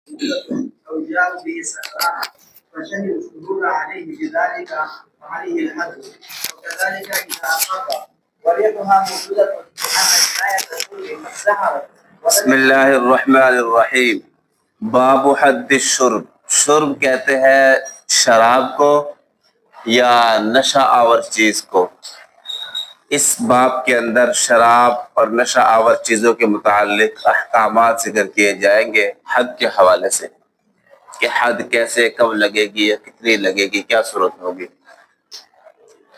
أو جاءوا به سكران فشهدوا الشهود عليه بذلك فعليه الحد وكذلك إذا أقر وريحها موجودة أن جناية الشرب قد ظهرت. بسم اللہ الرحمن الرحیم. باب حد الشرب. شرب کہتے ہیں شراب کو یا نشہ آور چیز کو. اس باب کے اندر شراب اور نشہ آور چیزوں کے متعلق احکامات ذکر کیے جائیں گے حد کے حوالے سے، کہ حد کیسے، کب لگے گی، کتنی لگے گی، کیا صورت ہوگی.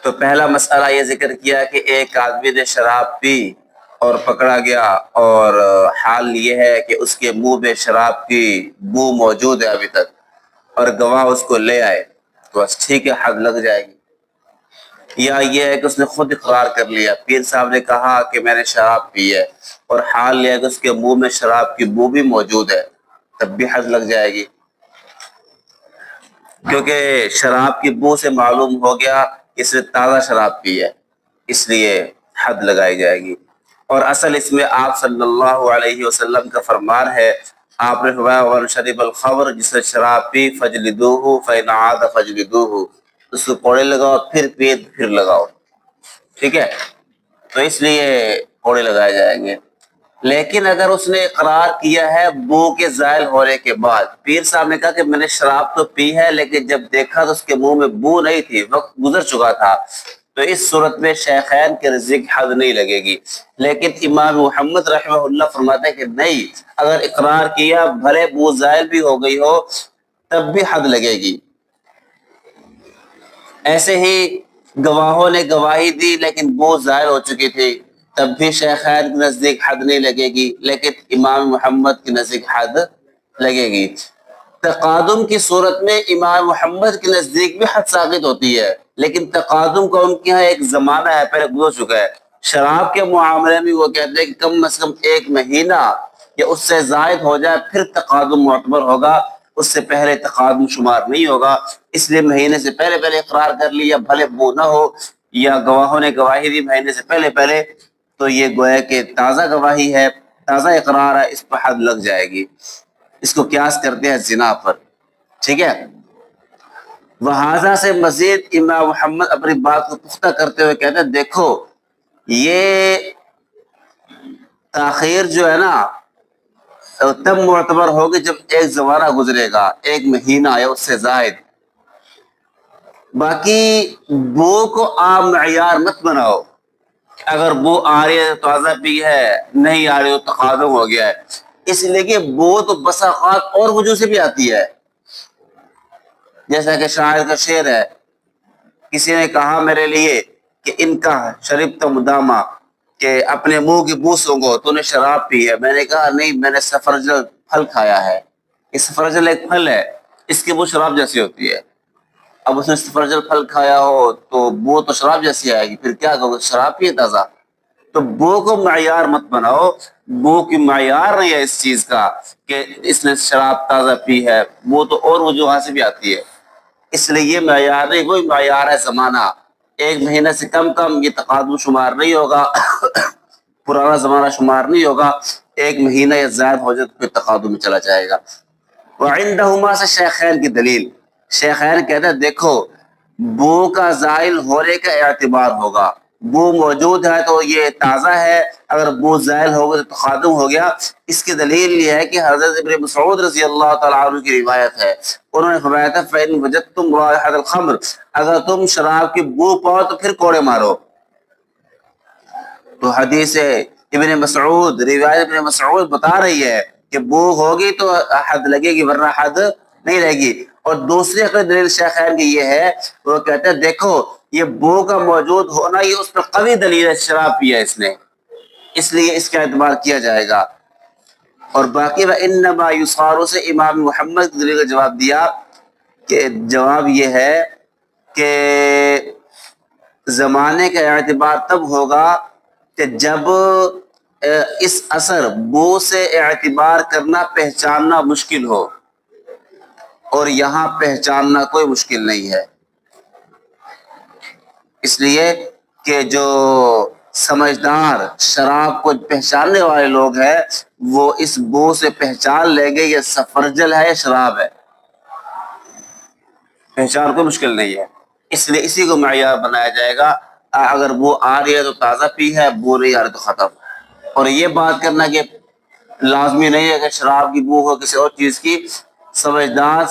تو پہلا مسئلہ یہ ذکر کیا کہ ایک آدمی نے شراب پی اور پکڑا گیا، اور حال یہ ہے کہ اس کے منہ میں شراب کی بو موجود ہے ابھی تک، اور گواہ اس کو لے آئے تو بس ٹھیک ہے، حد لگ جائے گی. یا یہ ہے کہ اس نے خود اقرار کر لیا، پیر صاحب نے کہا کہ میں نے شراب پی ہے، اور حال یہ ہے کہ اس کے منہ میں شراب کی بو بھی موجود ہے، تب بھی حد لگ جائے گی، کیونکہ شراب کی بو سے معلوم ہو گیا اس نے تازہ شراب پی ہے، اس لیے حد لگائی جائے گی. اور اصل اس میں آپ صلی اللہ علیہ وسلم کا فرمان ہے. آپ نے فرمایا وَمَنْ شَرِبَ الْخَمْرَ، جس نے شراب پی فَجْلِدُوهُ فَإِنْ عَادَ فَجْلِدُوهُ، اس کو کوڑے لگاؤ، پھر پیے پھر لگاؤ. ٹھیک ہے، تو اس لیے کوڑے لگائے جائیں گے. لیکن اگر اس نے اقرار کیا ہے بو کے زائل ہونے کے بعد، پیر صاحب نے کہا کہ میں نے شراب تو پی ہے لیکن جب دیکھا تو اس کے منہ میں بو نہیں تھی، وقت گزر چکا تھا، تو اس صورت میں شیخین کے نزدیک حد نہیں لگے گی. لیکن امام محمد رحمہ اللہ فرماتے ہیں کہ نہیں، اگر اقرار کیا بھلے بو زائل بھی ہو گئی ہو تب بھی حد لگے گی. ایسے ہی گواہوں نے گواہی دی لیکن بو ظاہر ہو چکی تھی، تب بھی شیخین کے نزدیک حد نہیں لگے گی، لیکن امام محمد کے نزدیک حد لگے گی. تقادم کی صورت میں امام محمد کے نزدیک بھی حد ساقط ہوتی ہے، لیکن تقادم کا ان کے یہاں ایک زمانہ ہے، پہلے گزر چکا ہے. شراب کے معاملے میں وہ کہتے ہیں کہ کم از کم 1 مہینہ یا اس سے زائد ہو جائے پھر تقادم معتبر ہوگا، اس سے پہلے تقادم شمار نہیں ہوگا. اس لیے مہینے سے پہلے پہلے اقرار کر لیا، بھلے بو نہ ہو، یا گواہوں نے گواہی دی مہینے سے پہلے پہلے، تو یہ گویا کہ تازہ گواہی ہے، تازہ اقرار ہے، اس پر حد لگ جائے گی. اس کو قیاس کرتے ہیں زنا پر. ٹھیک ہے، وہذا سے مزید امام محمد اپنی بات کو پختہ کرتے ہوئے کہتے ہیں دیکھو یہ تاخیر جو ہے نا تب معتبر ہوگی جب ایک زمانہ گزرے گا، 1 مہینہ یا اس سے زائد. باقی بو کو آپ معیار مت بناؤ، اگر بو آ رہی ہے تو تازہ پی ہے، نہیں آ رہی تو تقادم ہو گیا ہے. اس لیے کہ بو تو بسا اوقات اور وجوہ سے بھی آتی ہے، جیسا کہ شاعر کا شعر ہے، کسی نے کہا میرے لیے کہ ان کا شربت مدامہ، کہ اپنے منہ کی بو سونگو، تو نے شراب پی ہے. میں نے کہا نہیں، میں نے سفرجل پھل کھایا ہے. یہ سفرجل ایک پھل ہے، اس کی بو شراب جیسی ہوتی ہے. اب اس نے سفرجل پھل کھایا ہو تو بو تو شراب جیسی آئے گی، پھر کیا کہو، شراب پیے تازہ. تو بو کو معیار مت بناؤ، بو کی معیار نہیں ہے اس چیز کا کہ اس نے شراب تازہ پی ہے، بو تو اور وجوہات سے بھی آتی ہے. اس لیے یہ معیار نہیں، وہی معیار ہے زمانہ. 1 مہینے سے کم یہ تقادم شمار نہیں ہوگا، پرانا زمانہ شمار نہیں ہوگا. 1 مہینہ یا زائد ہو جائے تو پھر تقادم میں چلا جائے گا. وعندہما سے شیخین کی دلیل، شیخین کہتے ہیں دیکھو بو کا زائل ہونے کا اعتبار ہوگا، بو موجود ہے تو یہ تازہ ہے، اگر بو زائل ہو گیا تو تقادم ہو گیا. اس کی دلیل یہ ہے کہ حضرت ابن مسعود رضی اللہ تعالیٰ عنہ کی روایت ہے، انہوں نے فرمایا تھا فَإِنْ وَجَدْتُمْ رَائِحَةَ الْخَمْرِ، اگر تم شراب کی بو پاؤ تو پھر کوڑے مارو. تو حدیث ابن مسعود، روایت ابن مسعود بتا رہی ہے کہ بو ہوگی تو حد لگے گی ورنہ حد نہیں رہے گی. اور دوسری دلیل شیخین کی یہ ہے، وہ کہتے ہیں دیکھو یہ بو کا موجود ہونا یہ اس پر قوی دلیل ہے، شراب پیا اس نے، اس لیے اس کا اعتبار کیا جائے گا. اور باقی وَإِنَّمَا يُصَارُ سے امام محمد کی دلیل کا جواب دیا کہ جواب یہ ہے کہ زمانے کا اعتبار تب ہوگا کہ جب اس اثر بو سے اعتبار کرنا پہچاننا مشکل ہو، اور یہاں پہچاننا کوئی مشکل نہیں ہے. اس لیے کہ جو سمجھدار شراب کو پہچاننے والے لوگ ہیں وہ اس بو سے پہچان لیں گے یہ سفرجل ہے یا شراب ہے، پہچان کو مشکل نہیں ہے، اس لیے اسی کو معیار بنایا جائے گا۔ اگر بو آ رہی ہے تو تازہ پی ہے، بو نہیں آ رہی تو ختم۔ اور یہ بات کرنا کہ لازمی نہیں ہے کہ شراب کی بو ہو کسی اور چیز کی، سمجھدار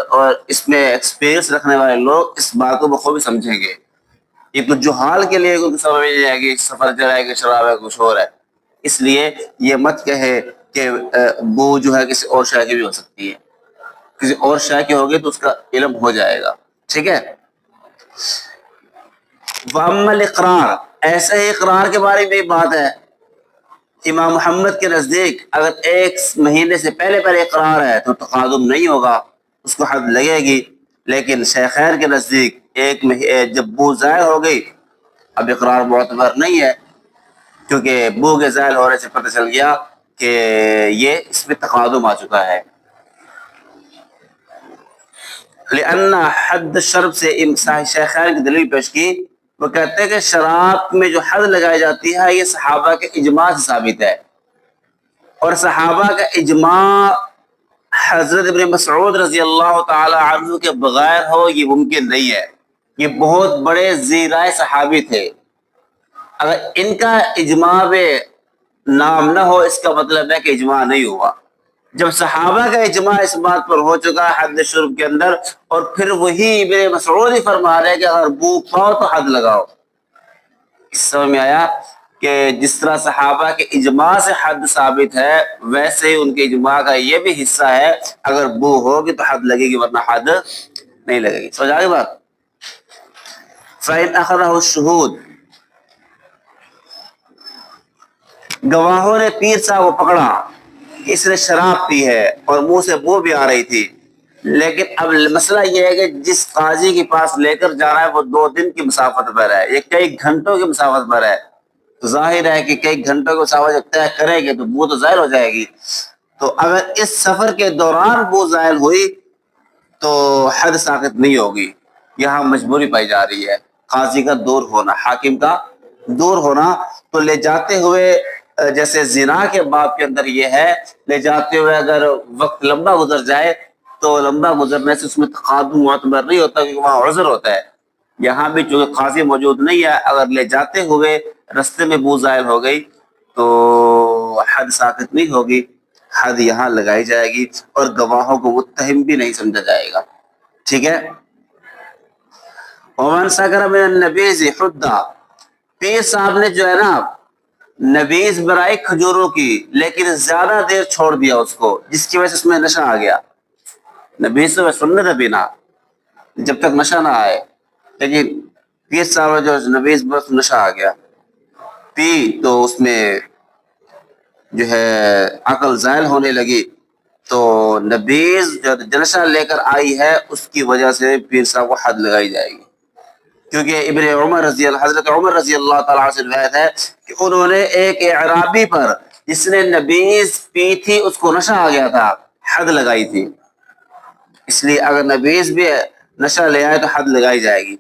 اور اس میں ایکسپیرینس رکھنے والے لوگ اس بات کو بخوبی سمجھیں گے۔ یہ تو جہال کے لیے کوئی سمجھ نہیں جائے گی سفر جائے کہ شراب ہے کچھ اور ہے، اس لیے یہ مت کہے کہ بو جو ہے کسی اور شے کی بھی ہو سکتی ہے، کسی اور شے کی ہوگی تو اس کا علم ہو جائے گا، ٹھیک ہے۔ وَأَمَّا الْإِقْرَارُ، ایسے ہی اقرار کے بارے میں بات ہے۔ امام محمد کے نزدیک اگر ایک مہینے سے پہلے اقرار ہے تو تقادم نہیں ہوگا، اس کو حد لگے گی، لیکن شیخین کے نزدیک جب بو ظاہر ہو گئی اب اقرار معتبر نہیں ہے، کیونکہ بو کے ظاہر ہونے سے پتہ چل گیا کہ یہ اس میں تقادم آ چکا ہے۔ لأن حد شرب سے شیخین کی دلیل پیش کی، وہ کہتے ہیں کہ شراب میں جو حد لگائی جاتی ہے یہ صحابہ کے اجماع سے ثابت ہے، اور صحابہ کا اجماع حضرت ابن مسعود رضی اللہ تعالی عنہ کے بغیر ہو یہ ممکن نہیں ہے۔ یہ بہت بڑے ذی رائے صحابی تھے، اگر ان کا اجماع میں نام نہ ہو اس کا مطلب ہے کہ اجماع نہیں ہوا۔ جب صحابہ کا اجماع اس بات پر ہو چکا حد شرب کے اندر، اور پھر وہی ابن مسعود ہی فرما رہے کہ اگر بو پاؤ تو حد لگاؤ، اس سمجھ میں آیا کہ جس طرح صحابہ کے اجماع سے حد ثابت ہے ویسے ہی ان کے اجماع کا یہ بھی حصہ ہے، اگر بو ہوگی تو حد لگے گی ورنہ حد نہیں لگے گی۔ سمجھ آگے بات؟ فَإِنْ أَخَذَهُ الشُّهُودُ، گواہوں نے پیر صاحب کو پکڑا کہ اس نے شراب پی ہے اور منہ سے بو بھی آ رہی تھی، لیکن اب مسئلہ یہ ہے کہ جس قاضی کے پاس لے کر جا رہا ہے وہ 2 دن کی مسافت پر ہے، یہ کئی گھنٹوں کی مسافت پر ہے، تو ظاہر ہے کہ کئی گھنٹوں کی مسافت جب طے کرے گے تو بو تو ظاہر ہو جائے گی۔ تو اگر اس سفر کے دوران بو ظاہر ہوئی تو حد ساقط نہیں ہوگی، یہاں مجبوری پائی جا رہی ہے، قاضی کا دور ہونا، حاکم کا دور ہونا۔ تو لے جاتے ہوئے جیسے زنا کے باب کے اندر یہ ہے، لے جاتے ہوئے اگر وقت لمبا گزر جائے تو لمبا گزرنے سے اس میں تقادم معتبر نہیں ہوتا کیونکہ وہاں عذر ہوتا ہے۔ یہاں بھی چونکہ قاضی موجود نہیں ہے، اگر لے جاتے ہوئے رستے میں بو ظاہر ہو گئی تو حد ساقط نہیں ہوگی، حد یہاں لگائی جائے گی اور گواہوں کو متہم بھی نہیں سمجھا جائے گا، ٹھیک ہے۔ ومن سکر من النبیذ حدہ، پیر صاحب نے جو ہے نا نبیذ برائی کھجوروں کی لیکن زیادہ دیر چھوڑ دیا اس کو، جس کی وجہ سے اس میں نشہ آ گیا۔ نبیذ تو سنت ہے پینا جب تک نشہ نہ آئے، لیکن پیر صاحب جو نبیذ بس نشہ آ گیا، پی تو اس میں جو ہے عقل زائل ہونے لگی، تو نبیذ جو نشہ لے کر آئی ہے اس کی وجہ سے پیر صاحب کو حد لگائی جائے گی، کیونکہ ابن عمر حضرت عمر رضی اللہ تعالیٰ عنہ سے روایت ہے کہ انہوں نے ایک اعرابی پر جس نے نبیذ پی تھی اس کو نشہ آ گیا تھا حد لگائی تھی، اس لیے اگر نبیذ بھی نشہ لے آئے تو حد لگائی جائے گی۔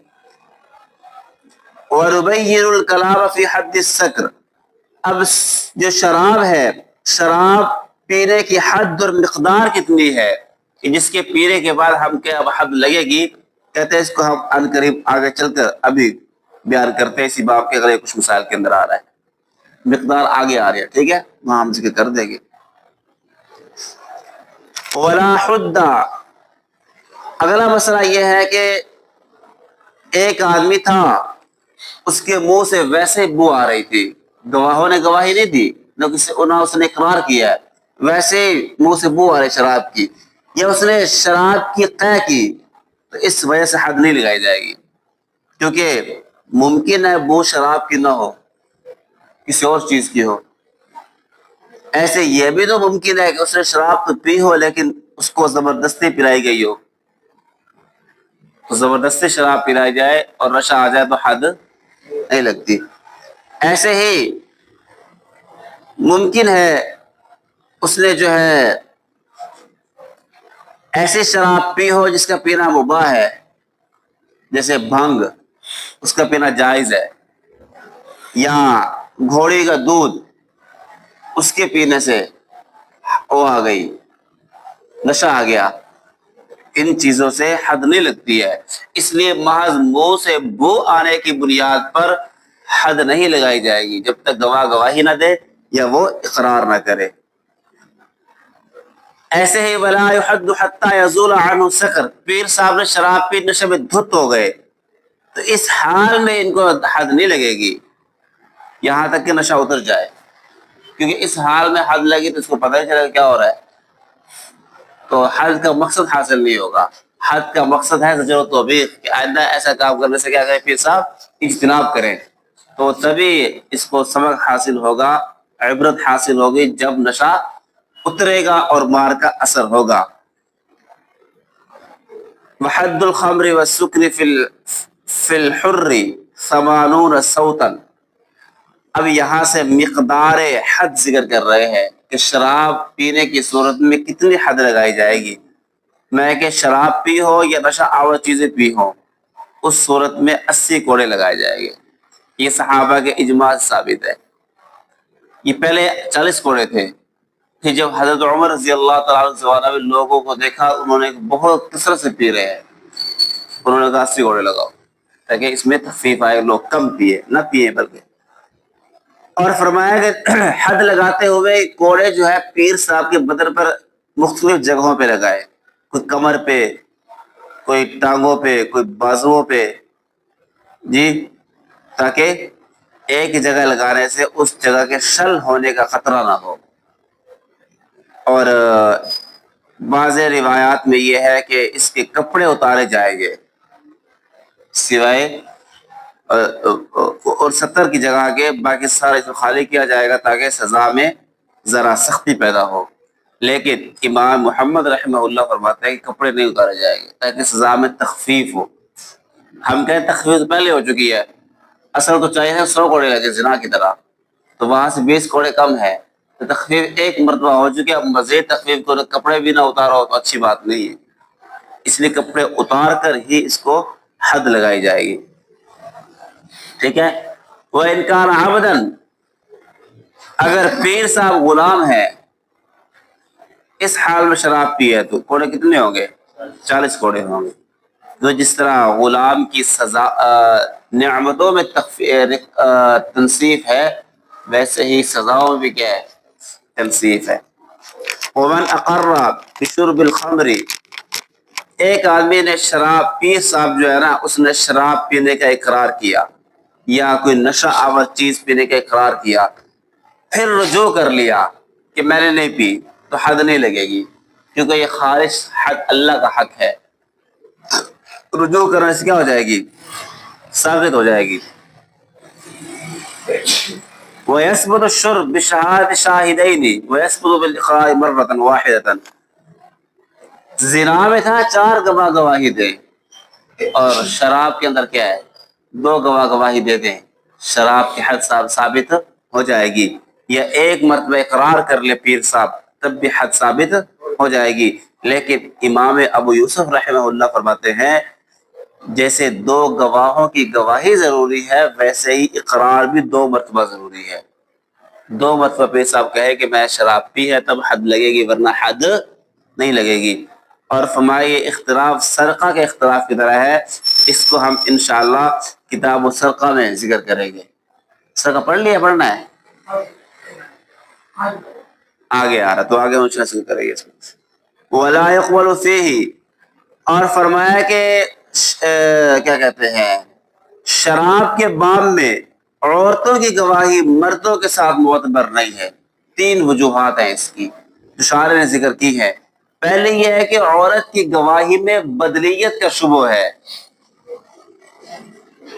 وَنُبَيِّنُ الْكَلَامَ فِي حَدِّ السَّكْرِ، اب جو شراب ہے، شراب پینے کی حد اور مقدار کتنی ہے کہ جس کے پینے کے بعد ہم کیا اب حد لگے گی، کہتے ہیں اس کو ہم ان قریب آگے چل کر ابھی بیان کرتے ہیں، اسی باب کے اگلے کچھ مسائل کے اندر آ رہا ہے، مقدار آگے آ رہی ہے، ٹھیک ہے، وہاں ہم ذکر کر دیں گے۔ وَلَا حُدَّ، اگلا مسئلہ یہ ہے کہ ایک آدمی تھا اس کے منہ سے ویسے بو آ رہی تھی، گواہوں نے گواہی نہیں دی، نہ اس نے اقرار کیا، ویسے منہ سے بو آ رہی شراب کی، یا اس نے شراب کی قے کی، تو اس وجہ سے حد نہیں لگائی جائے گی، کیونکہ ممکن ہے بو شراب کی نہ ہو، کسی اور چیز کی ہو۔ ایسے یہ بھی تو ممکن ہے کہ اس نے شراب تو پی ہو لیکن اس کو زبردستی پلائی گئی ہو، تو زبردستی شراب پلائی جائے اور نشہ آ جائے تو حد نہیں لگتی۔ ایسے ہی ممکن ہے اس نے جو ہے ایسی شراب پی ہو جس کا پینا مباح ہے، جیسے بھنگ، اس کا پینا جائز ہے، یا گھوڑی کا دودھ اس کے پینے سے وہ آ گئی، نشہ آ گیا، ان چیزوں سے حد نہیں لگتی ہے۔ اس لیے محض منہ سے بو آنے کی بنیاد پر حد نہیں لگائی جائے گی جب تک گواہ گواہی نہ دے یا وہ اقرار نہ کرے۔ ایسے ہی ولا يحد حتى يزول عنه سکر، پیر صاحب نے شراب پی نشے میں دھت ہو گئے تو اس حال میں ان کو حد نہیں لگے گی یہاں تک کہ نشہ اتر جائے، کیونکہ اس حال میں حد لگی تو اس کو پتہ نہیں چلے گا کیا ہو رہا ہے، تو حد کا مقصد حاصل نہیں ہوگا۔ حد کا مقصد ہے زجر و توبیخ کہ آئندہ ایسا کام کرنے سے کیا کریں پیر صاحب اجتناب کریں، تو تبھی اس کو سبق حاصل ہوگا، عبرت حاصل ہوگی جب نشہ اترے گا اور مار کا اثر ہوگا۔ وحد الخمر والسکر فی الحر 80 صوتا، اب یہاں سے مقدار حد ذکر کر رہے ہیں کہ شراب پینے کی صورت میں کتنی حد لگائی جائے گی۔ میں کہ شراب پی ہو یا نشہ آور چیزیں پی ہوں، اس صورت میں 80 کوڑے لگائے جائیں گے۔ یہ صحابہ کے اجماع سے ثابت ہے۔ یہ پہلے 40 کوڑے تھے، پھر جب حضرت عمر رضی اللہ تعالیٰ عنہ زمانہ میں لوگوں کو دیکھا انہوں نے بہت کثرت سے پی رہے ہیں، انہوں نے کہا 80 کوڑے لگاؤ تاکہ اس میں تخفیف آئے، لوگ کم پیے نہ پیے بلکہ۔ اور فرمایا کہ حد لگاتے ہوئے کوڑے جو ہے پیر صاحب کے بدن پر مختلف جگہوں پہ لگائے، کوئی کمر پہ، کوئی ٹانگوں پہ، کوئی بازوؤں پہ، جی، تاکہ ایک جگہ لگانے سے اس جگہ کے شل ہونے کا خطرہ نہ ہو۔ اور بعض روایات میں یہ ہے کہ اس کے کپڑے اتارے جائیں گے سوائے اور 70 کی جگہ کے باقی سارے کو خالی کیا جائے گا تاکہ سزا میں ذرا سختی پیدا ہو، لیکن امام محمد رحمہ اللہ فرماتے ہیں کہ کپڑے نہیں اتارے جائیں گے تاکہ سزا میں تخفیف ہو۔ ہم کہیں تخفیف پہلے ہو چکی ہے، اصل تو چاہیے 100 کوڑے لگے زنا کی طرح، تو وہاں سے 20 کوڑے کم ہے، تو تخفیف ایک مرتبہ ہو چکی ہے، اب مزید تخفیف کو کپڑے بھی نہ اتارو تو اچھی بات نہیں ہے، اس لیے کپڑے اتار کر ہی اس کو حد لگائی جائے گی، ٹھیک ہے۔ وَإِنْ كَانَ عَبْدًا، اگر پیر صاحب غلام ہے اس حال میں شراب پی ہے تو کوڑے کتنے ہوں گے؟ 40 کوڑے ہوں گے۔ تو جس طرح غلام کی سزا نعمتوں میں تنصیف ہے، ویسے ہی سزاؤں میں بھی کیا ہے؟ تنصیف ہے۔ ومن اقر بشرب الخمر، ایک آدمی نے شراب پیر صاحب جو ہے نا اس نے شراب پینے کا اقرار کیا یا کوئی نشہ آور چیز پینے کا اقرار کیا، پھر رجوع کر لیا کہ میں نے نہیں پی، تو حد نہیں لگے گی، کیونکہ یہ خالص حق اللہ کا حق ہے۔ رجوع کرنے سے کیا ہو جائے گی؟ ثابت ہو جائے گی۔ وَيَثْبُتُ الشُّرْبُ بِشَهَادَةِ شَاهِدَيْنِ وَيَثْبُتُ بِالْإِقْرَارِ مَرَّةً وَاحِدَةً، زنا میں تھا 4 گواہ گواہی دیں، اور شراب کے اندر کیا ہے؟ 2 گواہ گواہی دے دیں، شراب کی حد ثابت ہو جائے گی، یا ایک مرتبہ اقرار کر لے پیر صاحب تب بھی حد ثابت ہو جائے گی۔ لیکن امام ابو یوسف رحمہ اللہ فرماتے ہیں جیسے 2 گواہوں کی گواہی ضروری ہے ویسے ہی اقرار بھی 2 مرتبہ ضروری ہے۔ 2 مرتبہ پیر صاحب کہے کہ میں شراب پی ہے تب حد لگے گی، ورنہ حد نہیں لگے گی۔ اور فرمائے یہ اختلاف سرقہ کے اختلاف کی طرح ہے، اس کو ہم انشاءاللہ کتاب السرقہ میں ذکر کریں گے۔ سرقہ پڑھ لیا، پڑھنا ہے آگے آ رہا تو آگے ان سے کریں گے۔ وَلَا يَقْبَلُ فِيهِ، اور فرمایا کہ کیا کہتے ہیں شراب کے باب میں عورتوں کی گواہی مردوں کے ساتھ معتبر نہیں ہے۔ 3 وجوہات ہیں اس کی جو شارح نے ذکر کی ہے۔ پہلے یہ ہے کہ عورت کی گواہی میں بدلیت کا شبہ ہے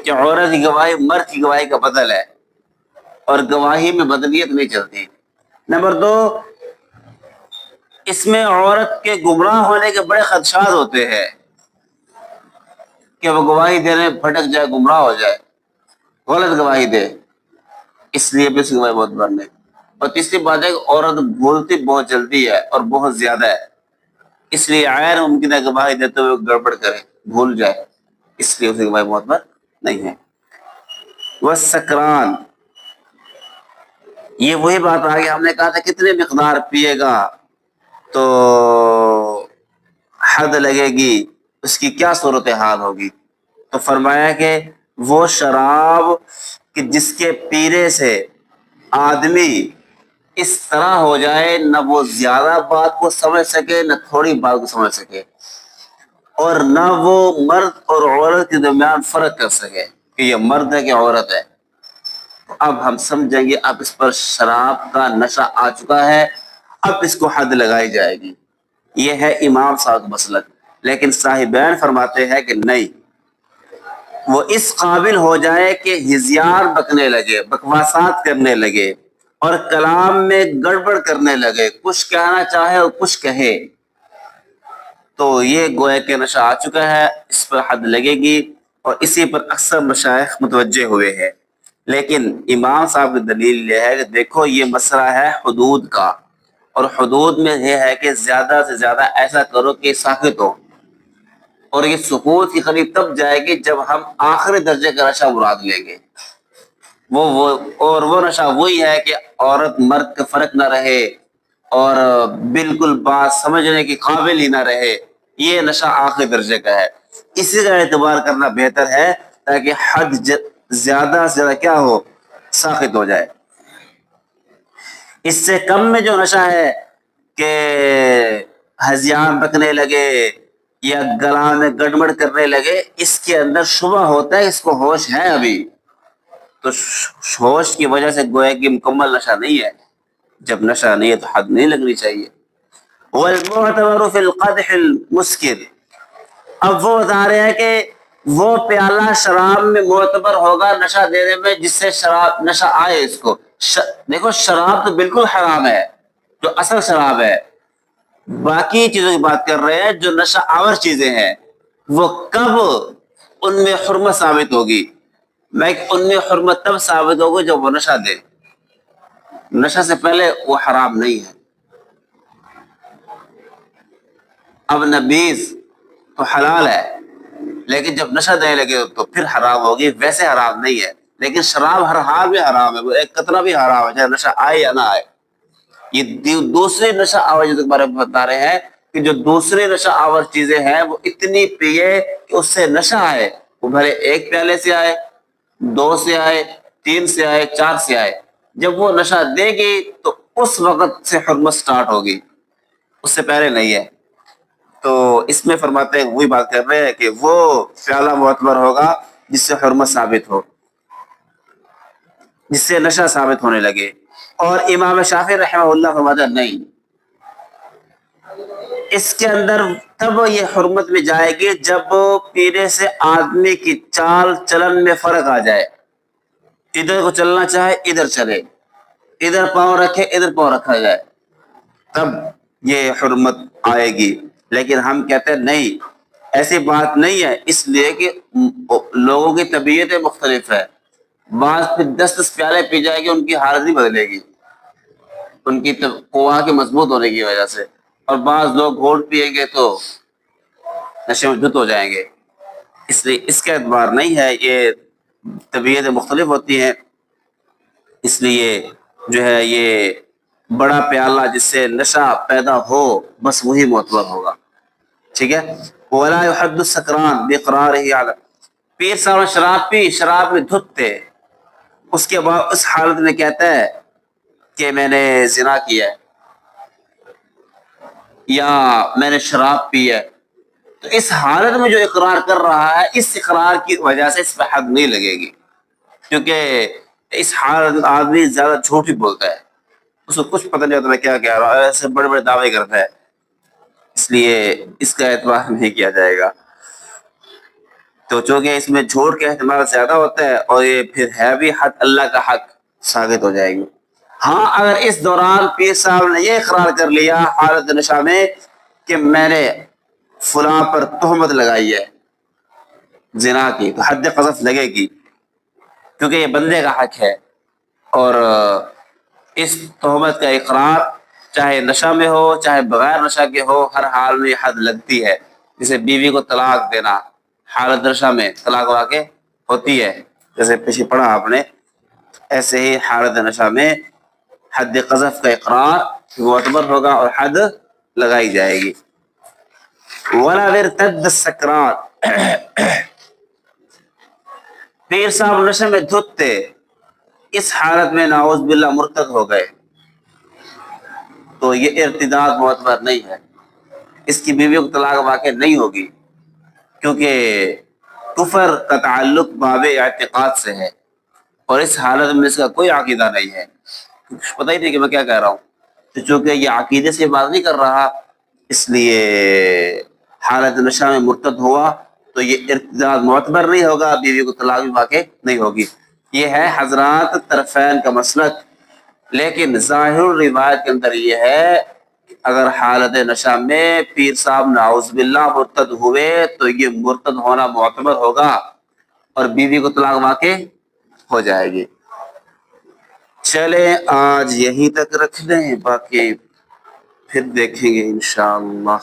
کہ عورت کی گواہی مرد کی گواہی کا بدل ہے، اور گواہی میں بدلیت نہیں چلتی۔ نمبر 2، اس میں عورت کے گمراہ ہونے کے بڑے خدشات ہوتے ہیں کہ وہ گواہی دینے بھٹک جائے، گمراہ ہو جائے، غلط گواہی دے، اس لیے بھی اس کی گواہی بہت بڑھنے۔ اور تیسری بات ہے کہ عورت بھولتی بہت جلدی ہے اور بہت زیادہ ہے، اس لیے غیر ممکن ہے گواہی دیتے ہوئے گڑبڑ کرے، بھول جائے، اس لیے اس کی گواہی معتبر نہیں ہے۔ والسکران، یہ وہی بات آ گئی، ہم نے کہا تھا کتنے مقدار پیے گا تو حد لگے گی، اس کی کیا صورتحال ہوگی؟ تو فرمایا کہ وہ شراب کہ جس کے پینے سے آدمی اس طرح ہو جائے نہ وہ زیادہ بات کو سمجھ سکے نہ تھوڑی بات کو سمجھ سکے، اور نہ وہ مرد اور عورت کے درمیان فرق کر سکے کہ یہ مرد ہے کہ عورت ہے۔ اب ہم سمجھیں گے اب اس پر شراب کا نشہ آ چکا ہے، اب اس کو حد لگائی جائے گی۔ یہ ہے امام صاحب کا مسلک، لیکن صاحبین فرماتے ہیں کہ نہیں، وہ اس قابل ہو جائے کہ ہزیار بکنے لگے، بکواسات کرنے لگے اور کلام میں گڑبڑ کرنے لگے، کچھ کہنا چاہے اور کچھ کہے، تو یہ گویا کہ نشہ آ چکا ہے، اس پر حد لگے گی، اور اسی پر اکثر مشائخ متوجہ ہوئے ہیں۔ لیکن امام صاحب کی دلیل یہ ہے کہ دیکھو یہ مسئلہ ہے حدود کا، اور حدود میں یہ ہے کہ زیادہ سے زیادہ ایسا کرو کہ ساکت ہو، اور یہ سکوت کی قریب تب جائے گی جب ہم آخری درجے کا نشہ مراد لیں گے۔ وہ نشہ وہی ہے کہ عورت مرد کا فرق نہ رہے اور بالکل بات سمجھنے کے قابل ہی نہ رہے، یہ نشہ آخری درجے کا ہے، اسی کا اعتبار کرنا بہتر ہے تاکہ حد زیادہ سے زیادہ کیا ہو، ساخط ہو جائے۔ اس سے کم میں جو نشہ ہے کہ ہذیان بکنے لگے یا گلا میں گڑبڑ کرنے لگے، اس کے اندر شبہ ہوتا ہے اس کو ہوش ہے ابھی، تو ہوش کی وجہ سے گویا کہ مکمل نشہ نہیں ہے، جب نشہ نہیں ہے تو حد نہیں لگنی چاہیے۔ وَالْمُعْتَبَرُ فِي الْقَدْحِ الْمُسْكِرِ، اب وہ بتا رہے ہیں کہ وہ پیالہ شراب میں معتبر ہوگا نشہ دینے میں جس سے شراب نشہ آئے اس کو۔ دیکھو شراب تو بالکل حرام ہے، جو اصل شراب ہے، باقی چیزوں کی بات کر رہے ہیں جو نشہ آور چیزیں ہیں، وہ کب ان میں حرمت ثابت ہوگی؟ میں ان میں حرمت تب ثابت ہوگی جب وہ نشہ دے، نشہ سے پہلے وہ حرام نہیں ہے۔ اب نبیذ تو حلال ہے، لیکن جب نشہ دینے لگے تو پھر حرام ہوگی، ویسے حرام نہیں ہے، لیکن شراب ہر حال میں حرام ہے، وہ ایک قطرہ بھی حرام ہے، چاہے نشہ آئے یا نہ آئے۔ یہ دوسرے نشہ آور چیزوں کے بارے میں بتا رہے ہیں کہ جو دوسرے نشہ آور چیزیں ہیں وہ اتنی پیے کہ اس سے نشہ آئے، وہ بھلے ایک پیالے سے آئے، 2 سے آئے، 3 سے آئے، 4 سے آئے، جب وہ نشہ دے گی تو اس وقت سے حرمت سٹارٹ ہوگی، اس سے پہلے نہیں ہے۔ تو اس میں فرماتے ہیں وہی بات کر رہے ہیں کہ وہ پیالہ معتبر ہوگا جس سے حرمت ثابت ہو، جس سے نشہ ثابت ہونے لگے۔ اور امام شافعی رحمہ اللہ فرماتا ہے نہیں، اس کے اندر تب یہ حرمت میں جائے گی جب پینے سے آدمی کی چال چلن میں فرق آ جائے، ادھر کو چلنا چاہے ادھر چلے، ادھر پاؤں رکھے ادھر پاؤں رکھا جائے، تب یہ حرمت آئے گی۔ لیکن ہم کہتے ہیں نہیں، ایسی بات نہیں ہے، اس لیے کہ لوگوں کی طبیعتیں مختلف ہے، بعض پھر 10 پیالے پی جائے گی ان کی حالت نہیں بدلے گی ان کی قوا کے مضبوط ہونے کی وجہ سے، اور بعض لوگ گھونٹ پیئیں گے تو نشے میں دھت ہو جائیں گے، اس لیے اس کا اعتبار نہیں ہے، یہ طبیعتیں مختلف ہوتی ہیں، اس لیے جو ہے یہ بڑا پیالہ جس سے نشہ پیدا ہو بس وہی معتبر ہوگا، ٹھیک ہے۔ وَلَا يُحَدُّ السَّكْرَانُ بِإِقْرَارِهِ عَلَى، پیر صاحب شراب پی، شراب میں دھت تھے، اس کے بعد اس حالت میں کہتا ہے کہ میں نے زنا کیا ہے یا میں نے شراب پی ہے، تو اس حالت میں جو اقرار کر رہا ہے اس اقرار کی وجہ سے اس پہ حد نہیں لگے گی، کیونکہ اس حالت میں آدمی زیادہ جھوٹ ہی بولتا ہے، اس کو کچھ پتہ نہیں ہوتا میں کیا کہہ رہا ہوں، ایسے بڑے بڑے دعوے کرتا ہے، اس لیے اس کا اعتبار نہیں کیا جائے گا۔ تو چونکہ اس میں جھوٹ کا احتمال زیادہ ہوتا ہے اور یہ پھر ہے بھی حد اللہ کا حق، ثابت ہو جائے گی۔ ہاں اگر اس دوران پیر صاحب نے یہ اقرار کر لیا حالت نشہ میں کہ میں نے فلاں پر تہمت لگائی ہے زنا کی، تو حد قذف لگے گی، کیونکہ یہ بندے کا حق ہے، اور اس تہمت کا اقرار چاہے نشہ میں ہو چاہے بغیر نشہ کے ہو، ہر حال میں حد لگتی ہے۔ جیسے بیوی کو طلاق دینا حالت نشہ میں طلاق واقع ہوتی ہے، جیسے پیچھے پڑھا آپ نے، ایسے ہی حالت نشہ میں حد قذف کا اقرار معتبر ہوگا اور حد لگائی جائے گی. ولا ارتد السکرات، پیر صاحب نشے میں دھت تھے، اس حالت میں نعوذ باللہ مرتد ہو گئے تو یہ ارتداد معتبر نہیں ہے، اس کی بیوی کو طلاق واقع نہیں ہوگی، کیونکہ کفر کا تعلق باب اعتقاد سے ہے اور اس حالت میں اس کا کوئی عقیدہ نہیں ہے. پتہ ہی نہیں کہ میں کیا کہہ رہا ہوں، تو چونکہ یہ عقیدے سے بات نہیں کر رہا اس لیے حالت نشہ میں مرتد ہوا تو یہ ارتداد معتبر نہیں ہوگا، بیوی کو طلاق بھی واقع نہیں ہوگی. یہ ہے حضرات طرفین کا مسلک، لیکن ظاہر روایت کے اندر یہ ہے کہ اگر حالت نشہ میں پیر صاحب نعوذ باللہ مرتد ہوئے تو یہ مرتد ہونا معتبر ہوگا اور بیوی کو طلاق واقع ہو جائے گی. چلیں آج یہیں تک رکھ لیں، باقی پھر دیکھیں گے انشاءاللہ.